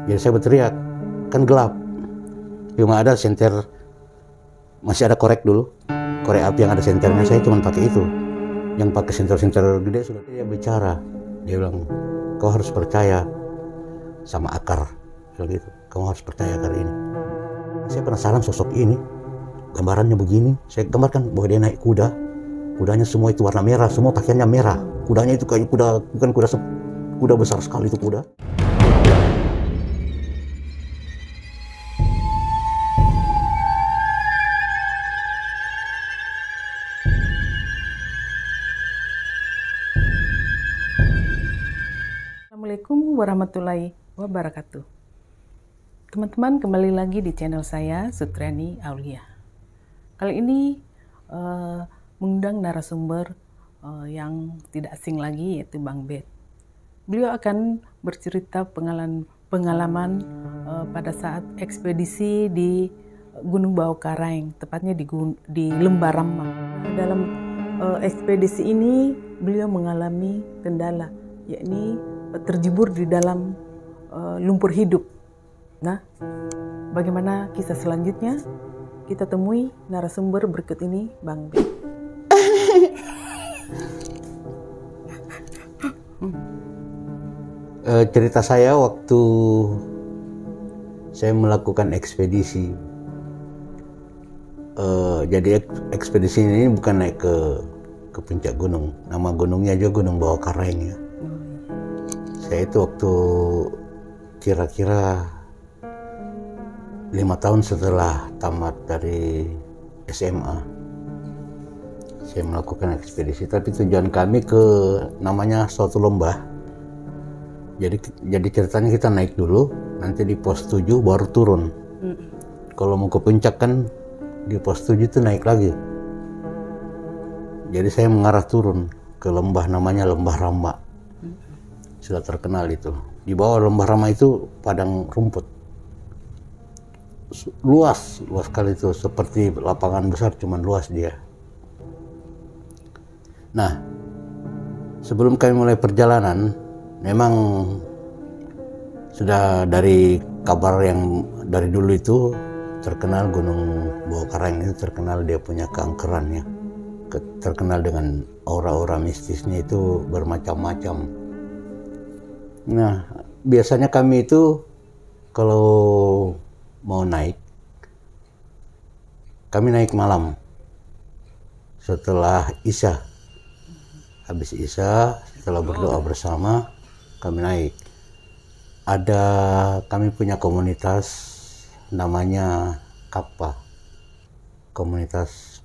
Jadi saya berteriak, kan gelap. Cuma ada senter, masih ada korek dulu. Korek api yang ada senternya, saya cuma pakai itu. Yang pakai senter-senter gede sudah. Dia bicara, dia bilang, kau harus percaya sama akar. Gitu. Kamu harus percaya akar ini. Saya penasaran sosok ini, gambarannya begini. Saya gambarkan bahwa dia naik kuda. Kudanya semua itu warna merah, semua pakaiannya merah. Kudanya itu kayak kuda, bukan kuda besar sekali itu kuda. Assalamualaikum warahmatullahi wabarakatuh. Teman-teman, kembali lagi di channel saya, Sutriani Aulia. Kali ini mengundang narasumber yang tidak asing lagi, yaitu Bang Bet. Beliau akan bercerita pengalaman pada saat ekspedisi di Gunung Bau Karaeng, tepatnya di Lembah Rambang. Dalam ekspedisi ini beliau mengalami kendala, yakni terjebur di dalam lumpur hidup. Nah, bagaimana kisah selanjutnya? Kita temui narasumber berikut ini, Bang B. Cerita saya waktu saya melakukan ekspedisi. Jadi ekspedisi ini bukan naik ke puncak gunung. Nama gunungnya juga Gunung Bau Karaeng ya. Saya itu waktu kira-kira 5 tahun setelah tamat dari SMA, saya melakukan ekspedisi. Tapi tujuan kami ke namanya suatu lembah. Jadi ceritanya kita naik dulu, nanti di pos 7 baru turun. Kalau mau ke puncak kan di pos 7 itu naik lagi. Jadi saya mengarah turun ke lembah namanya Lembah Ramba. Sudah terkenal itu. Di bawah Lembah Ramba itu padang rumput. Luas sekali itu, seperti lapangan besar, cuman luas dia. Nah, sebelum kami mulai perjalanan, memang sudah dari kabar yang dari dulu itu terkenal Gunung Bau Karaeng itu terkenal dia punya keangkeran ya. Terkenal dengan aura-aura mistisnya itu bermacam-macam. Nah, biasanya kami itu kalau mau naik, kami naik malam setelah Isya. Habis Isya, setelah berdoa bersama, kami naik. Kami punya komunitas namanya KAPA, Komunitas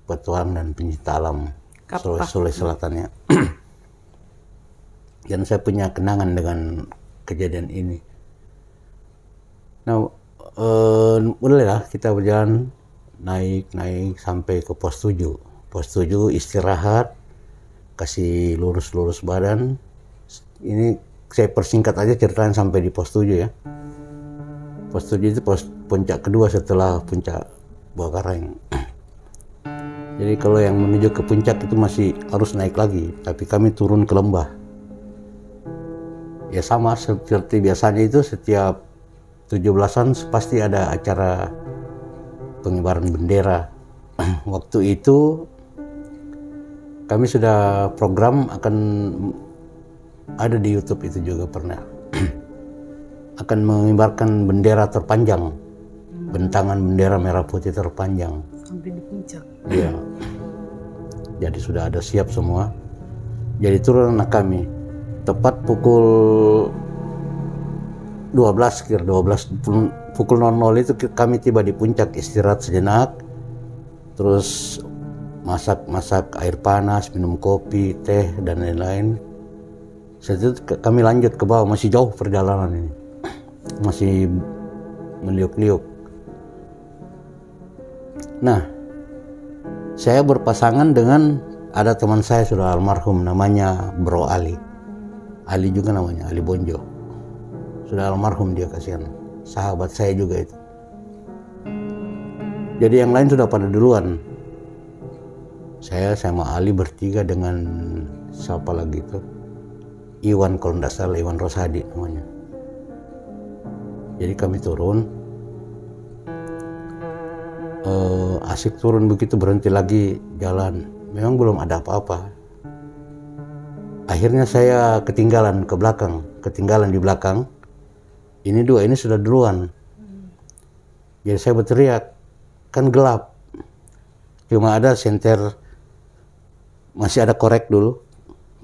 Petualang dan Pencinta Alam Sulawesi Selatan ya. Dan saya punya kenangan dengan kejadian ini. Nah, mulailah kita berjalan naik sampai ke pos 7. Pos 7 istirahat, kasih lurus badan. Ini saya persingkat aja ceritanya sampai di pos 7 ya. Pos 7 itu pos puncak kedua setelah puncak Bau Karaeng. Jadi kalau yang menuju ke puncak itu masih harus naik lagi, tapi kami turun ke lembah. Ya sama seperti biasanya itu setiap 17-an pasti ada acara pengibaran bendera. Waktu itu kami sudah program akan ada di YouTube itu juga pernah akan mengibarkan bendera terpanjang, bentangan bendera merah putih terpanjang Sampai di puncak. Iya. Jadi sudah ada siap semua. Jadi turun anak kami tepat pukul 12 kira 12 pukul 00 itu kami tiba di puncak, istirahat sejenak, terus masak air panas, minum kopi, teh dan lain-lain. Setelah itu kami lanjut ke bawah, masih jauh perjalanan ini, masih meliuk-liuk. Nah, saya berpasangan dengan ada teman saya sudah almarhum namanya Bro Ali juga namanya, Ali Bonjo. Sudah almarhum dia, kasihan. Sahabat saya juga itu. Jadi yang lain sudah pada duluan. Saya sama Ali bertiga dengan siapa lagi itu? Iwan, kalau tidak salah Iwan Rosadi namanya. Jadi kami turun, asik turun begitu berhenti lagi jalan. Memang belum ada apa-apa. Akhirnya saya ketinggalan di belakang. Ini dua ini sudah duluan. Jadi saya berteriak, kan gelap. Cuma ada senter, masih ada korek dulu.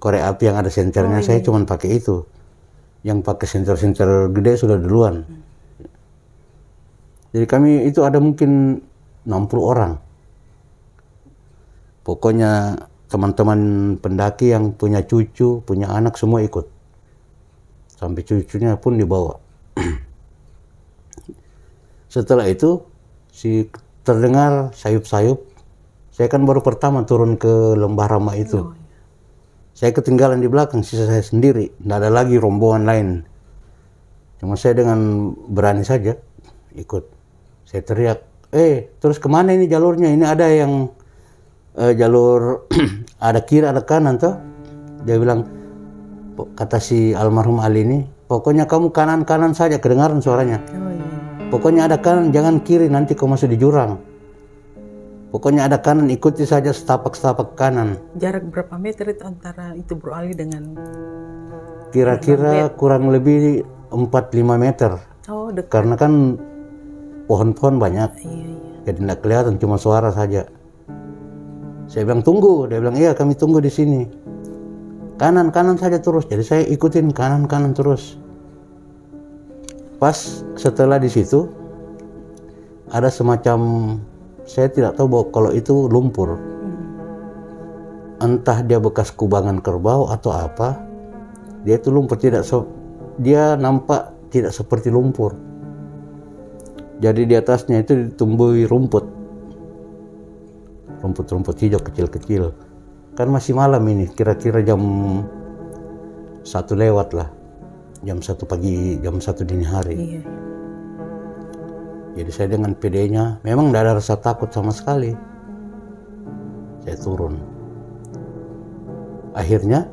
Korek api yang ada senternya, saya cuma pakai itu. Yang pakai senter-senter gede sudah duluan. Jadi kami itu ada mungkin 60 orang. Pokoknya teman-teman pendaki yang punya cucu, punya anak semua ikut. Sampai cucunya pun dibawa. Setelah itu terdengar sayup-sayup. Saya kan baru pertama turun ke Lembah Rama itu. Saya ketinggalan di belakang, sisa saya sendiri. Tidak ada lagi rombongan lain. Cuma saya dengan berani saja ikut. Saya teriak, terus kemana ini jalurnya? Ini ada yang jalur ada kiri ada kanan toh. Dia bilang, kata si almarhum Ali ini, pokoknya kamu kanan-kanan saja, kedengaran suaranya. Pokoknya ada kanan, jangan kiri, nanti kau masuk di jurang. Pokoknya ada kanan, ikuti saja setapak-setapak kanan. Jarak berapa meter itu antara itu Bro Ali dengan? Kira-kira kurang lebih 4-5 meter. Oh, dekat. Karena kan pohon-pohon banyak. Iya. Jadi tidak kelihatan, cuma suara saja. Saya bilang tunggu, dia bilang iya kami tunggu di sini. Kanan-kanan saja terus. Jadi saya ikutin kanan-kanan terus. Pas setelah di situ ada semacam, saya tidak tahu bahwa kalau itu lumpur. Entah dia bekas kubangan kerbau atau apa. Dia itu lumpur, dia nampak tidak seperti lumpur. Jadi di atasnya itu ditumbuhi rumput hijau kecil-kecil. Kan masih malam ini, kira-kira jam 1 lewat lah. Jam 1 pagi, jam 1 dini hari. Iya. Jadi saya dengan PD-nya, memang tidak ada rasa takut sama sekali. Saya turun. Akhirnya,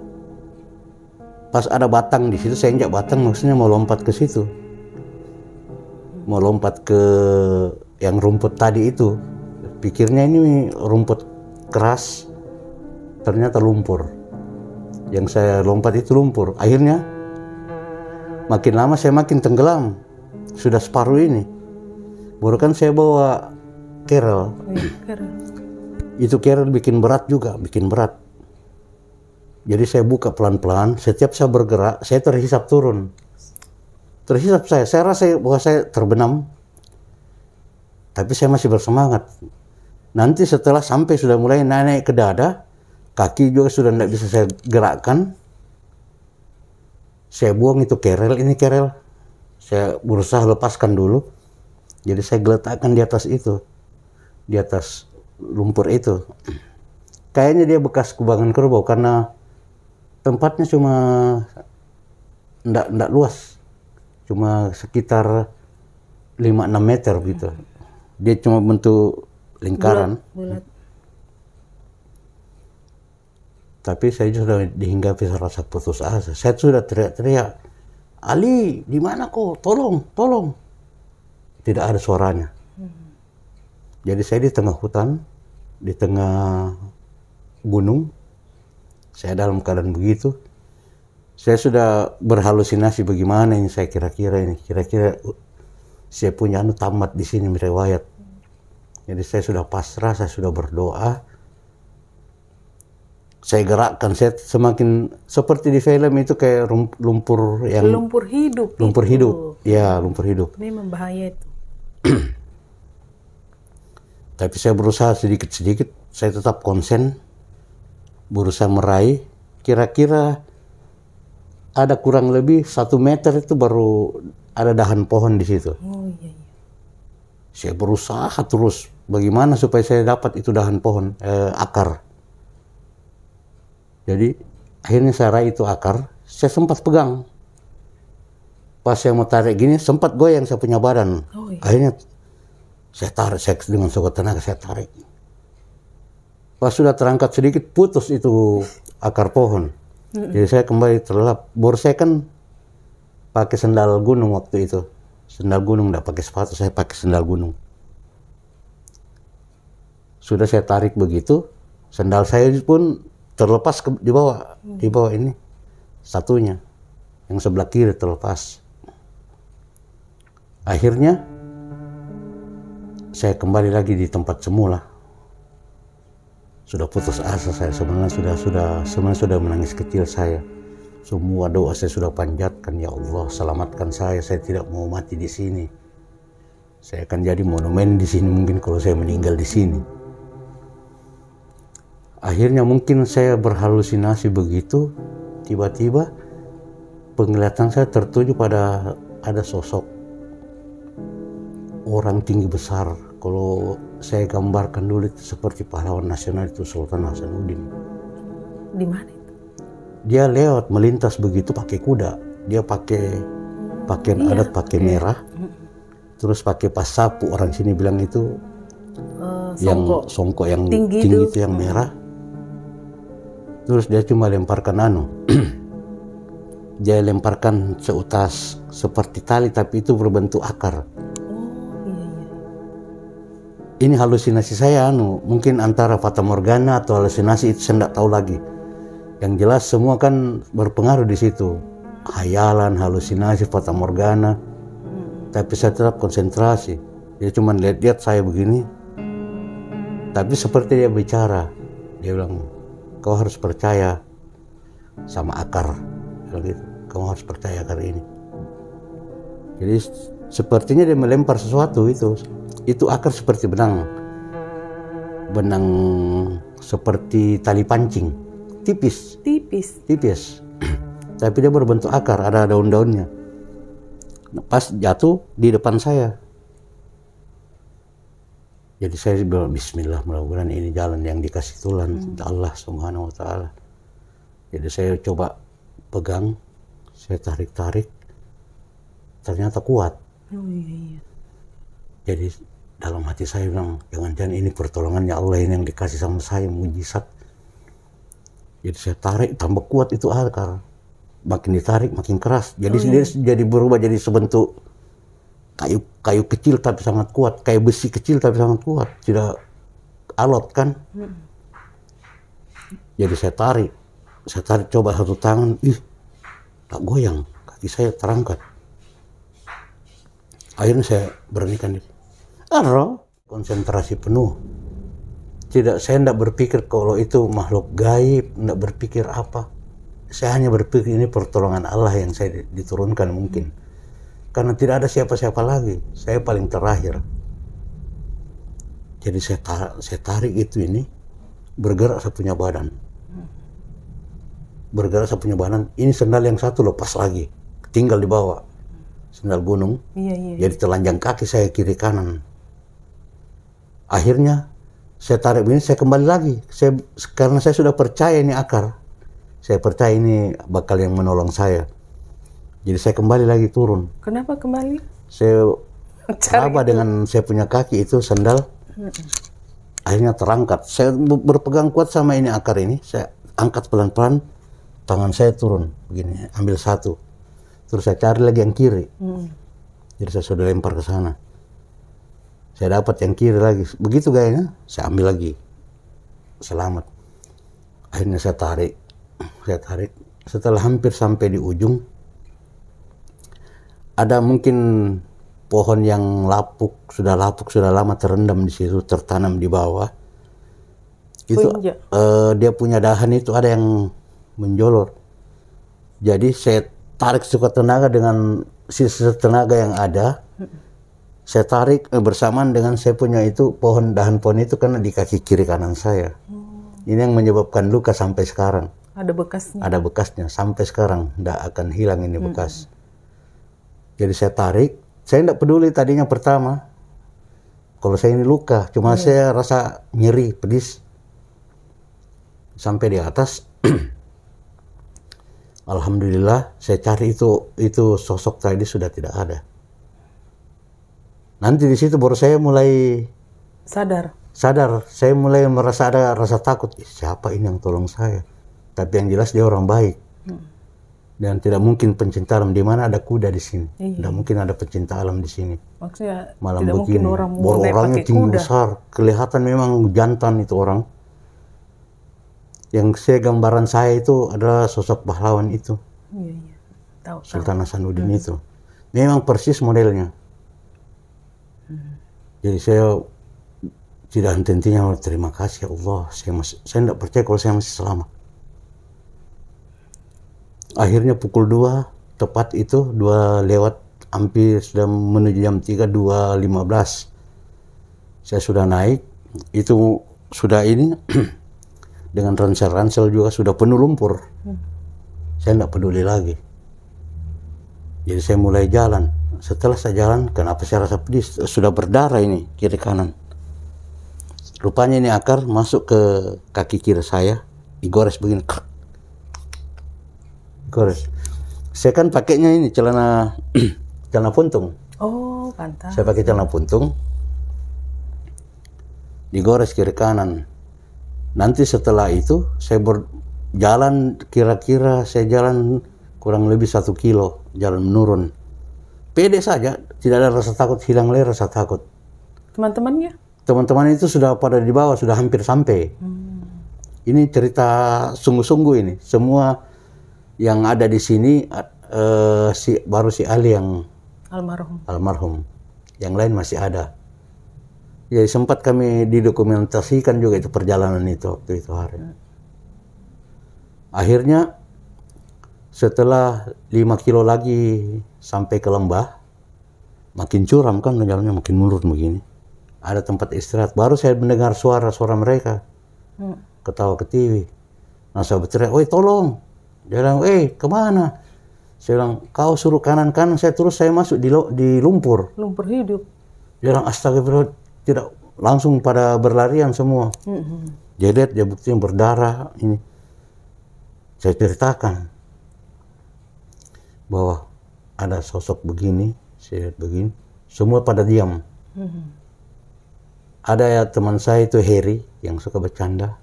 pas ada batang di situ, saya injak batang, maksudnya mau lompat ke situ. Mau lompat ke yang rumput tadi itu. Pikirnya ini rumput keras, ternyata lumpur. Yang saya lompat itu lumpur. Akhirnya, makin lama saya makin tenggelam. Sudah separuh ini. Baru kan saya bawa kerel. Itu kerel bikin berat juga, bikin berat. Jadi saya buka pelan-pelan. Setiap saya bergerak, saya terhisap turun. Terhisap saya rasa bahwa saya terbenam. Tapi saya masih bersemangat. Nanti setelah sampai sudah mulai naik ke dada, kaki juga sudah tidak bisa saya gerakkan. Saya buang itu kerel, ini kerel. Saya berusaha lepaskan dulu. Jadi saya geletakkan di atas itu. Di atas lumpur itu. Kayaknya dia bekas kubangan kerbau karena tempatnya cuma enggak luas. Cuma sekitar 5-6 meter gitu. Dia cuma bentuk lingkaran. Bulat. Tapi saya sudah dihinggapi rasa putus asa. Saya sudah teriak-teriak, Ali, di mana kau? Tolong, tolong. Tidak ada suaranya. Jadi saya di tengah hutan, di tengah gunung. Saya dalam keadaan begitu. Saya sudah berhalusinasi bagaimana ini saya kira-kira ini. Kira-kira saya punya tamat di sini riwayat. Jadi saya sudah pasrah, saya sudah berdoa. Saya gerakkan, saya semakin seperti di film itu kayak lumpur yang lumpur hidup. Lumpur hidup. Ya, lumpur hidup. Ini membahaya itu. Tapi saya berusaha sedikit-sedikit, saya tetap konsen, berusaha meraih. Kira-kira ada kurang lebih 1 meter itu baru ada dahan pohon di situ. Oh iya. Saya berusaha terus, bagaimana supaya saya dapat itu dahan pohon, akar. Jadi akhirnya saya raih itu akar, saya sempat pegang. Pas saya mau tarik gini, sempat goyang saya punya badan. Oh, iya. Akhirnya saya tarik, saya dengan sekuat tenaga saya tarik. Pas sudah terangkat sedikit, putus itu akar pohon. Jadi saya kembali terlelap. Baru saya kan pakai sandal gunung waktu itu. Sendal gunung, nggak pakai sepatu, saya pakai sendal gunung. Sudah saya tarik begitu, sendal saya pun terlepas di bawah ini satunya, yang sebelah kiri terlepas. Akhirnya saya kembali lagi di tempat semula. Sudah putus asa saya, sebenarnya sudah menangis kecil saya. Semua doa saya sudah panjatkan, ya Allah selamatkan saya tidak mau mati di sini. Saya akan jadi monumen di sini mungkin kalau saya meninggal di sini. Akhirnya mungkin saya berhalusinasi begitu, tiba-tiba penglihatan saya tertuju pada ada sosok orang tinggi besar. Kalau saya gambarkan dulu itu seperti pahlawan nasional itu Sultan Hasanuddin. Di mana itu? Dia lewat melintas begitu pakai kuda. Dia pakai pakaian adat pakai merah. Terus pakai pas sapu, orang sini bilang itu yang songkok yang tinggi itu yang merah. Terus dia cuma lemparkan dia lemparkan seutas seperti tali tapi itu berbentuk akar. Ini halusinasi saya mungkin antara fata morgana atau halusinasi itu saya tidak tahu lagi. Yang jelas semua kan berpengaruh di situ. Hayalan, halusinasi, fata morgana. Tapi saya tetap konsentrasi. Dia cuma lihat saya begini. Tapi seperti dia bicara. Dia bilang, kau harus percaya sama akar. Gitu. Kamu harus percaya akar ini. Jadi sepertinya dia melempar sesuatu itu. Itu akar seperti benang seperti tali pancing, tipis. Tapi dia berbentuk akar, ada daun-daunnya. Pas jatuh di depan saya. Jadi saya bilang bismillah, mudah-mudahan ini jalan yang dikasih Tuhan Allah Subhanahu wa taala. Jadi saya coba pegang, saya tarik, ternyata kuat. Jadi dalam hati saya bilang, jangan-jangan ini pertolongannya Allah ini yang dikasih sama saya, mujizat. Jadi saya tarik, tambah kuat itu akar. Makin ditarik, makin keras. Jadi jadi berubah jadi sebentuk kayu kecil tapi sangat kuat, kayu besi kecil tapi sangat kuat, tidak alot kan. Jadi saya tarik coba satu tangan, tak goyang, kaki saya terangkat. Akhirnya saya beranikan diri. Konsentrasi penuh. Saya tidak berpikir kalau itu makhluk gaib, tidak berpikir apa. Saya hanya berpikir ini pertolongan Allah yang saya diturunkan mungkin. Karena tidak ada siapa-siapa lagi. Saya paling terakhir. Jadi saya tarik itu ini, bergerak saya punya badan. Ini sendal yang satu lepas lagi. Tinggal di bawah. Sendal gunung. Jadi telanjang kaki saya kiri kanan. Akhirnya saya tarik ini, saya kembali lagi. Karena saya sudah percaya ini akar. Saya percaya ini bakal yang menolong saya. Jadi saya kembali lagi turun. Kenapa kembali? Saya raba dengan saya punya kaki itu sendal. Akhirnya terangkat. Saya berpegang kuat sama ini akar ini. Saya angkat pelan-pelan. Tangan saya turun begini, ambil satu. Terus saya cari lagi yang kiri. Jadi saya sudah lempar ke sana. Saya dapat yang kiri lagi. Begitu gayanya, saya ambil lagi. Selamat. Akhirnya saya tarik. Setelah hampir sampai di ujung, ada mungkin pohon yang sudah lama terendam di situ, tertanam di bawah. Itu dia punya dahan itu ada yang menjolor. Jadi saya tarik sekuat tenaga dengan sisa tenaga yang ada. Saya tarik bersamaan dengan saya punya itu dahan pohon itu karena di kaki kiri kanan saya. Ini yang menyebabkan luka sampai sekarang. Ada bekasnya. Ada bekasnya sampai sekarang, tidak akan hilang ini bekas. Jadi saya tarik, saya tidak peduli tadinya pertama. Kalau saya ini luka, cuma saya rasa nyeri, pedis. Sampai di atas, alhamdulillah saya cari itu sosok tadi sudah tidak ada. Nanti di situ baru saya mulai sadar. Saya mulai merasa ada rasa takut. Siapa ini yang tolong saya? Tapi yang jelas dia orang baik. Dan tidak mungkin pencinta alam, di mana ada kuda di sini. Iya. Tidak mungkin ada pencinta alam di sini. Maksudnya Malam tidak mungkin begini. orang mau Baru naik orangnya pakai tinggi kuda. besar, kelihatan memang jantan itu orang. Yang saya gambaran saya itu adalah sosok pahlawan itu, Iya, iya. Tahu. Sultan Hasanuddin itu. Memang persis modelnya. Jadi saya tidak henti-hentinya terima kasih ya Allah. Saya tidak percaya kalau saya masih selamat. Akhirnya pukul 2 tepat itu 2 lewat, hampir sudah menuju jam 3, 2.15. Saya sudah naik, itu sudah ini dengan ransel-ransel juga sudah penuh lumpur. Saya tidak peduli lagi. Jadi saya mulai jalan. Setelah saya jalan, kenapa saya rasa pedih? Sudah berdarah ini kiri kanan. Rupanya ini akar masuk ke kaki kiri saya, digores begini. Gores. Saya kan pakainya ini celana celana puntung. Oh, pantas. Saya pakai celana puntung. Digores kiri kanan. Nanti setelah itu saya berjalan, kira-kira saya jalan kurang lebih 1 kilo jalan menurun. Pede saja, tidak ada rasa takut, hilang lagi rasa takut. Teman-temannya? Teman-teman itu sudah pada di bawah, sudah hampir sampai. Ini cerita sungguh-sungguh ini. Semua yang ada di sini baru si Ali yang almarhum. Yang lain masih ada. Jadi sempat kami didokumentasikan juga itu perjalanan itu waktu itu hari. Akhirnya setelah 5 kilo lagi sampai ke lembah, makin curam kan jalannya, makin mundur begini. Ada tempat istirahat. Baru saya mendengar suara-suara mereka. Ketawa ke TV. Nah saya berteriak, "Woi tolong." Dia bilang, kemana? Saya bilang, kau suruh kanan-kanan, saya masuk di lumpur. Lumpur hidup. Dia bilang, astagfirullah, tidak, langsung pada berlarian semua. Dia lihat, dia buktinya berdarah. Ini saya ceritakan bahwa ada sosok begini, saya lihat begini, semua pada diam. Ada ya teman saya itu Heri yang suka bercanda.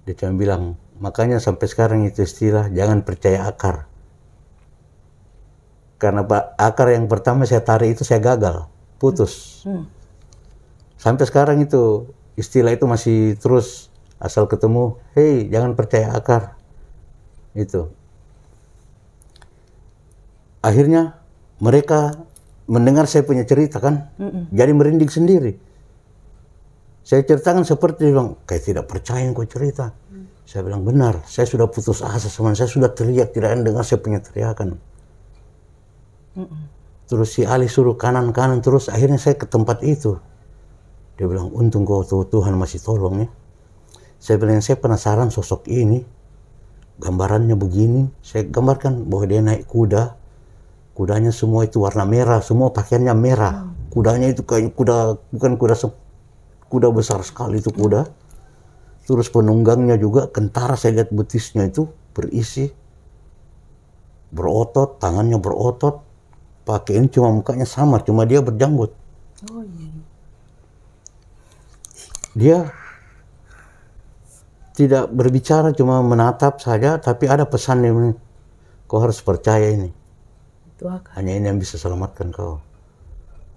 Dia cuma bilang, makanya sampai sekarang itu istilah jangan percaya akar. Karena akar yang pertama saya tarik itu saya gagal, putus. Sampai sekarang itu istilah itu masih terus asal ketemu, hei jangan percaya akar. Itu. Akhirnya mereka mendengar saya punya cerita kan, jadi merinding sendiri. Saya ceritakan seperti bilang, kayak tidak percaya kau cerita. Saya bilang benar, saya sudah putus asa sama saya sudah teriak, tidak ada dengar saya punya teriakan. Terus si Ali suruh kanan-kanan, terus akhirnya saya ke tempat itu. Dia bilang, untung kau Tuhan masih tolong ya. Saya bilang, saya penasaran sosok ini, gambarannya begini. Saya gambarkan bahwa dia naik kuda, kudanya semua itu warna merah, semua pakaiannya merah. Kudanya itu kayak kuda, bukan kuda besar sekali itu kuda. Terus penunggangnya juga kentara, saya lihat betisnya itu berisi, berotot, tangannya berotot, pakaian cuma mukanya samar, cuma dia berjanggut. Oh iya. Dia tidak berbicara, cuma menatap saja, tapi ada pesan yang kau harus percaya ini. Itu akar. Hanya ini yang bisa selamatkan kau.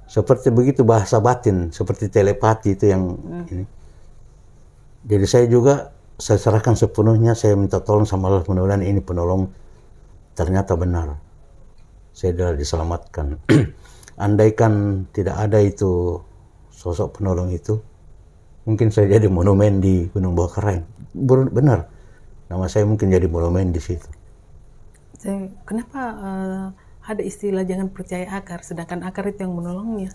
Seperti begitu bahasa batin, seperti telepati itu yang ini. Jadi saya juga, saya serahkan sepenuhnya, saya minta tolong sama Allah, mudah-mudahan ini penolong ternyata benar. Saya sudah diselamatkan. Andaikan tidak ada itu, sosok penolong itu, mungkin saya jadi monumen di Gunung Bawah Karaeng. Benar, nama saya mungkin jadi monumen di situ. Kenapa ada istilah jangan percaya akar, sedangkan akar itu yang menolongnya?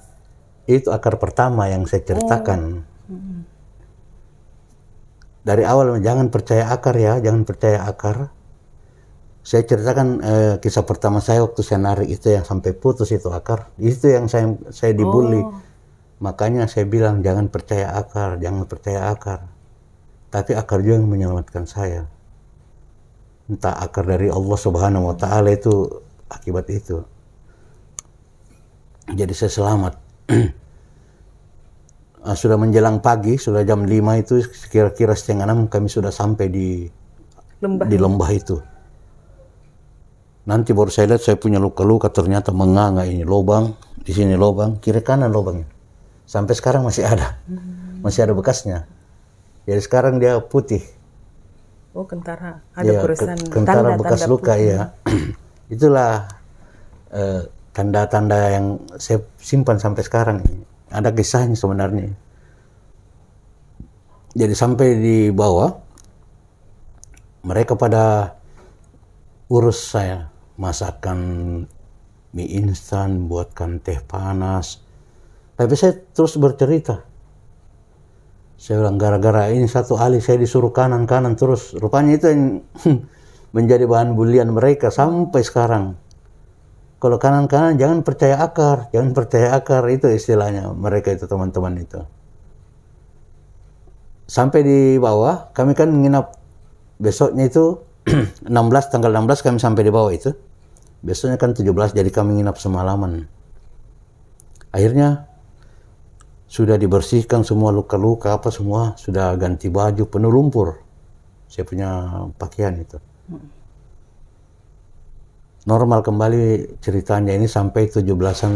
Itu akar pertama yang saya ceritakan. Dari awal jangan percaya akar ya, jangan percaya akar. Saya ceritakan kisah pertama saya waktu saya narik itu yang sampai putus itu akar. Itu yang saya dibully. Makanya saya bilang jangan percaya akar, jangan percaya akar. Tapi akar juga yang menyelamatkan saya. Entah akar dari Allah Subhanahu wa Ta'ala itu akibat itu. Jadi saya selamat. Sudah menjelang pagi, sudah jam 5 itu, kira-kira 5:30 kami sudah sampai di lembah itu. Nanti baru saya lihat saya punya luka-luka, ternyata menganga ini lubang, di sini lubang, kiri kanan lubangnya. Sampai sekarang masih ada. Masih ada bekasnya. Jadi sekarang dia putih. Oh, kentara. Ada Ya, goresan kentara bekas luka putih. ya. Itulah tanda-tanda yang saya simpan sampai sekarang. Ada kisahnya sebenarnya. Jadi sampai di bawah, mereka pada urus saya. Masakan mie instan, buatkan teh panas. Tapi saya terus bercerita. Saya bilang gara-gara ini satu ahli saya disuruh kanan-kanan terus. Rupanya itu yang menjadi bahan bulian mereka sampai sekarang. Kalau kanan-kanan jangan percaya akar, jangan percaya akar, itu istilahnya mereka itu teman-teman itu. Sampai di bawah, kami kan menginap besoknya itu 16, tanggal 16 kami sampai di bawah itu. Besoknya kan 17, jadi kami nginap semalaman. Akhirnya sudah dibersihkan semua luka-luka apa semua, sudah ganti baju penuh lumpur. Saya punya pakaian itu. Normal kembali ceritanya ini sampai 17-an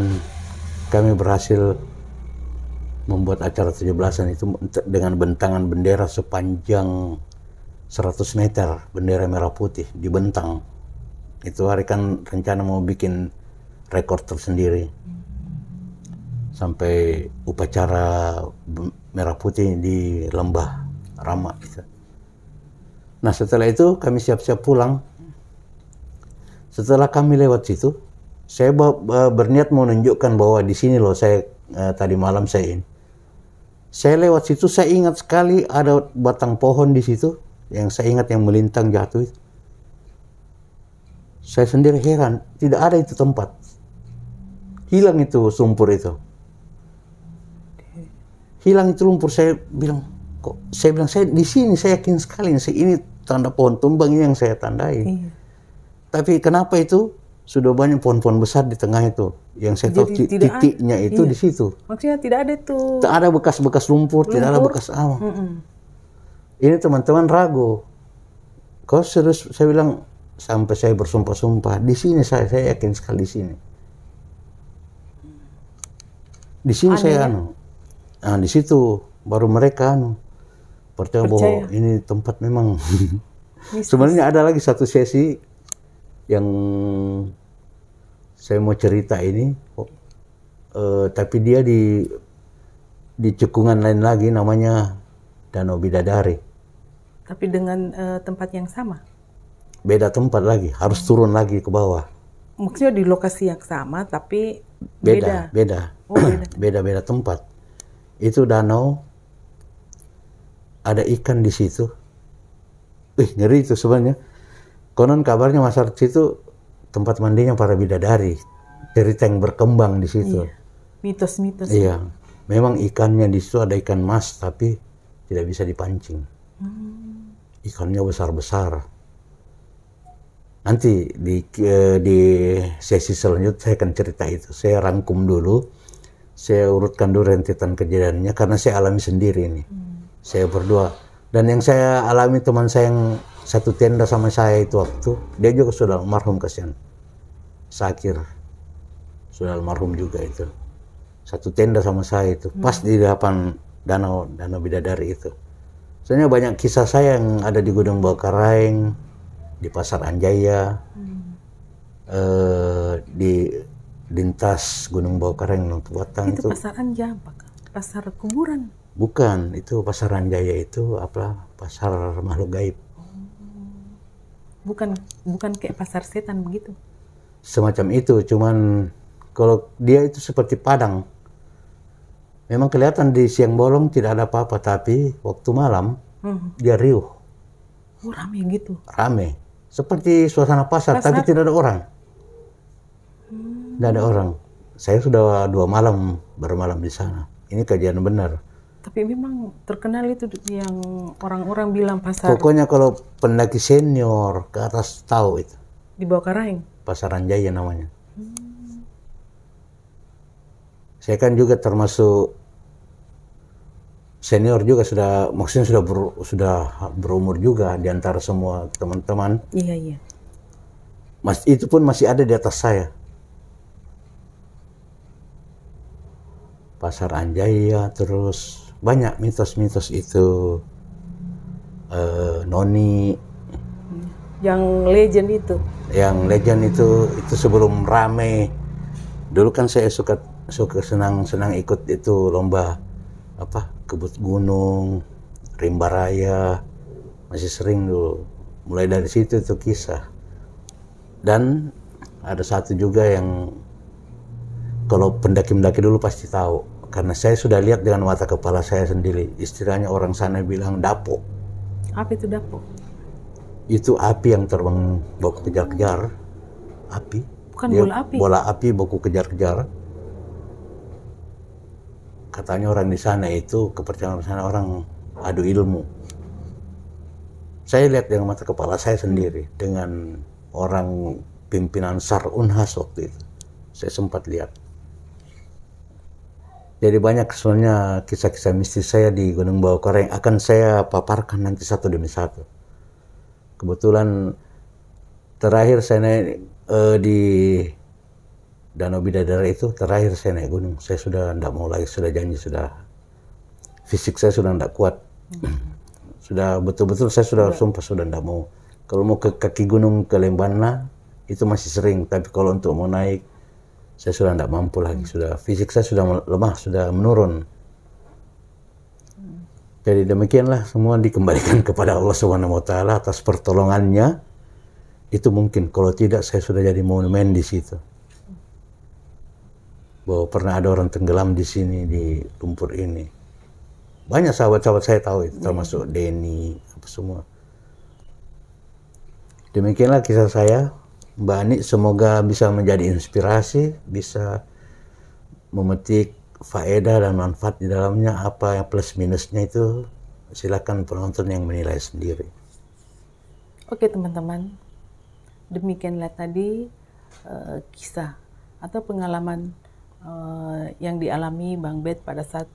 kami berhasil membuat acara 17-an itu dengan bentangan bendera sepanjang 100 meter, bendera merah putih dibentang. Itu hari kan rencana mau bikin rekor tersendiri. Sampai upacara merah putih di Lembah Rama. Nah setelah itu kami siap-siap pulang. Setelah kami lewat situ, saya berniat mau menunjukkan bahwa di sini loh saya tadi malam saya ini. Saya lewat situ, saya ingat sekali ada batang pohon di situ yang saya ingat yang melintang jatuh itu. Saya sendiri heran, tidak ada itu tempat. Hilang itu sumpur itu. Hilang itu lumpur. Saya bilang saya di sini saya yakin sekali ini tanda pohon tumbang ini yang saya tandai. Iya. Tapi kenapa itu sudah banyak pohon-pohon besar di tengah itu yang saya tahu titiknya itu di situ. Maksudnya tidak ada tuh. Tak ada bekas-bekas lumpur, tidak ada bekas awan. Ini teman-teman ragu. Kau serius? Saya bilang sampai saya bersumpah-sumpah di sini saya yakin sekali di sini. Di sini saya Nah, di situ baru mereka percaya bahwa ini tempat memang. Sebenarnya ada lagi satu sesi yang saya mau cerita ini, tapi dia di cekungan lain lagi namanya Danau Bidadari. Tapi dengan tempat yang sama? Beda tempat lagi, harus turun lagi ke bawah. Maksudnya di lokasi yang sama tapi beda. Oh, beda. Beda tempat. Itu danau, ada ikan di situ. Ngeri itu sebenarnya. Konon kabarnya masyarakat situ tempat mandinya para bidadari. Cerita yang berkembang di situ. Iya. Mitos-mitos. Iya. Memang ikannya di situ ada ikan mas tapi tidak bisa dipancing. Ikannya besar-besar. Nanti di sesi selanjutnya saya akan cerita itu. Saya rangkum dulu. Saya urutkan dulu rentetan kejadiannya karena saya alami sendiri ini. Saya berdua. Dan yang saya alami teman saya yang satu tenda sama saya itu waktu, dia juga sudah almarhum kasihan. Sakir. Sudah almarhum juga itu. Satu tenda sama saya itu. Pas di depan danau Bidadari itu. Soalnya banyak kisah saya yang ada di Gunung Bawakaraeng, di Pasar Anjaya, di lintas Gunung Bawakaraeng Batang itu. Pasar Anjaya apa? Pasar kuburan? Bukan, itu Pasar Anjaya itu pasar makhluk gaib. Bukan kayak pasar setan begitu. Semacam itu, cuman kalau dia itu seperti padang. Memang kelihatan di siang bolong tidak ada apa-apa, tapi waktu malam dia riuh. Oh, rame gitu. Rame. Seperti suasana pasar, tapi tidak ada orang. Tidak ada orang. Saya sudah 2 malam bermalam di sana. Ini kejadian benar. Tapi memang terkenal itu yang orang-orang bilang pasar. Pokoknya kalau pendaki senior ke atas tahu itu. Di Bawakaraeng? Pasar Anjaya namanya. Saya kan juga termasuk senior juga, maksudnya sudah berumur juga di antara semua teman-teman. Iya. Itu pun masih ada di atas saya. Pasar Anjaya, terus banyak mitos-mitos itu. Noni. Yang legend itu. Yang legend itu sebelum rame. Dulu kan saya suka senang ikut itu lomba kebut gunung, rimba raya, masih sering dulu. Mulai dari situ itu kisah. Dan ada satu juga yang kalau pendaki-pendaki dulu pasti tahu, karena saya sudah lihat dengan mata kepala saya sendiri. Istilahnya orang sana bilang dapo. Apa itu dapo? Itu api yang terbang baku kejar-kejar. Api. Bukan bola api. Bola api baku kejar-kejar. Katanya orang di sana itu, kepercayaan di sana orang adu ilmu. Saya lihat dengan mata kepala saya sendiri, dengan orang pimpinan SAR Unhas waktu itu. Saya sempat lihat. Jadi banyak sebenarnya kisah-kisah mistis saya di Gunung Bawakara yang akan saya paparkan nanti satu demi satu. Kebetulan terakhir saya naik di Danau Bidadari itu, terakhir saya naik gunung. Saya sudah tidak mau lagi, sudah janji, fisik saya sudah tidak kuat. Sudah betul-betul saya sudah sumpah sudah tidak mau. Kalau mau ke kaki gunung ke Lembana itu masih sering, tapi kalau untuk mau naik saya sudah tidak mampu lagi. Fisik saya sudah lemah, sudah menurun. Jadi demikianlah, semua dikembalikan kepada Allah Subhanahu wa taala atas pertolongannya. Itu mungkin, kalau tidak saya sudah jadi monumen di situ. Bahwa pernah ada orang tenggelam di sini, di lumpur ini. Banyak sahabat-sahabat saya tahu itu, termasuk Denny, apa semua. Demikianlah kisah saya, Mbak Ani. Semoga bisa menjadi inspirasi, bisa memetik faedah dan manfaat di dalamnya. Apa yang plus minusnya itu silakan penonton yang menilai sendiri. Oke teman-teman, demikianlah tadi kisah atau pengalaman yang dialami Bang Bet pada saat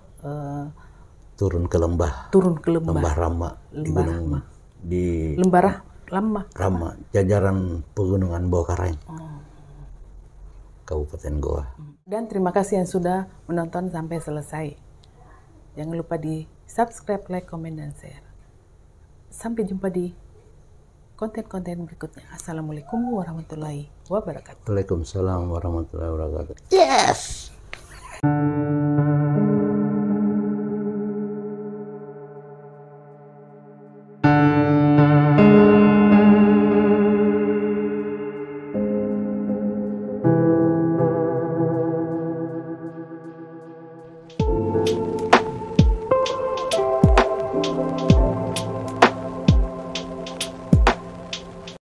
turun ke lembah Rama di gunung di Rama, jajaran pegunungan Bawakaraeng, Kabupaten Goa. Dan terima kasih yang sudah menonton sampai selesai. Jangan lupa di subscribe, like, komen, dan share. Sampai jumpa di konten-konten berikutnya. Assalamualaikum warahmatullahi wabarakatuh. Waalaikumsalam warahmatullahi wabarakatuh. Yes!